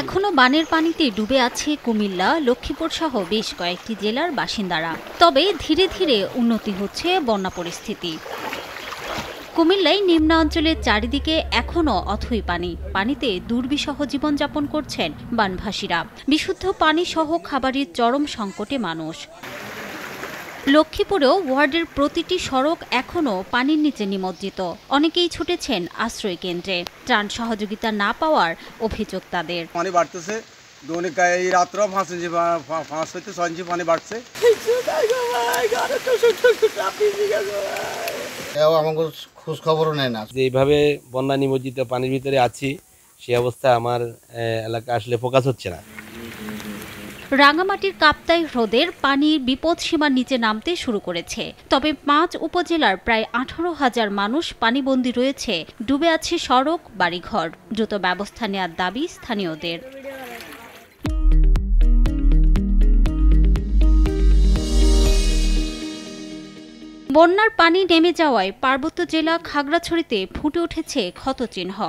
এখনো বানের পানিতে ডুবে আছে কুমিল্লা, লক্ষ্মীপুর সহ বেশ কয়েকটি জেলার বাসিন্দারা। তবে ধীরে ধীরে উন্নতি হচ্ছে বন্যা পরিস্থিতি। কুমিল্লায় নিম্নাঞ্চলের চারিদিকে এখনো অথই পানি। পানিতে দুর্বিষহ জীবনযাপন করছেন বানভাসীরা। বিশুদ্ধ পানি সহ খাবারের চরম সংকটে মানুষ। লক্ষ্মীপুরেও ওয়ার্ডের প্রতিটি সড়ক এখনো পানির নিচে নিমজ্জিত। অনেকেই ছুটেছেন আশ্রয় কেন্দ্রে। ত্রাণ সহযোগিতা না পাওয়ার অভিযোগ তাদের। পানি বাড়তেছে, এই রাত্র 5 থেকে 6 ইঞ্চি পানি বাড়ছে। আমাকে খোঁজ খবরও নেয় না। যেভাবে বন্যা নিমজ্জিত পানির ভিতরে আছি, সেই অবস্থা আমার এলাকা আসলে ফোকাস হচ্ছে না। রাঙামাটির কাপ্তাই হ্রদের পানি বিপদসীমার নিচে নামতে শুরু করেছে। তবে 5 উপজেলার প্রায় 18,000 মানুষ পানিবন্দী রয়েছে। ডুবে আছে সড়ক, বাড়িঘর। দ্রুত ব্যবস্থা নেওয়ার দাবি স্থানীয়দের। বন্যার পানি নেমে যাওয়ায় পার্বত্য জেলা খাগড়াছড়িতে ফুটে উঠেছে ক্ষতচিহ্ন।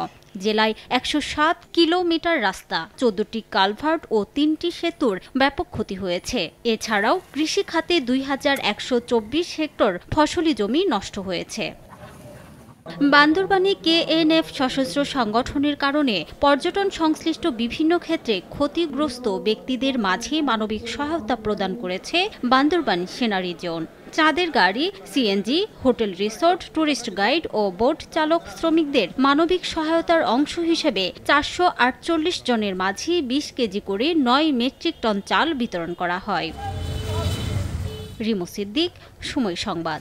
জেলায় 107 কিলোমিটার রাস্তা, 14টি কালভার্ট ও 3টি সেতুর ব্যাপক ক্ষতি হয়েছে। এছাড়াও কৃষি খাতে 2124 হেক্টর ফসলি জমি নষ্ট হয়েছে। বান্দরবানে কেএনএফ সশস্ত্র সংগঠনের কারণে পর্যটন সংশ্লিষ্ট বিভিন্ন ক্ষেত্রে ক্ষতিগ্রস্ত ব্যক্তিদের মাঝে মানবিক সহায়তা প্রদান করেছে বান্দরবান সেনা রিজন। চাঁদের গাড়ি, CNG, hotel resort, tourist guide ও বোট চালক শ্রমিকদের মানবিক সহায়তার অংশ হিসেবে 448 জনের মাঝে 20 কেজি করে 9 মেট্রিক টন চাল বিতরণ করা হয়। রিমু সিদ্দিক, সময় সংবাদ।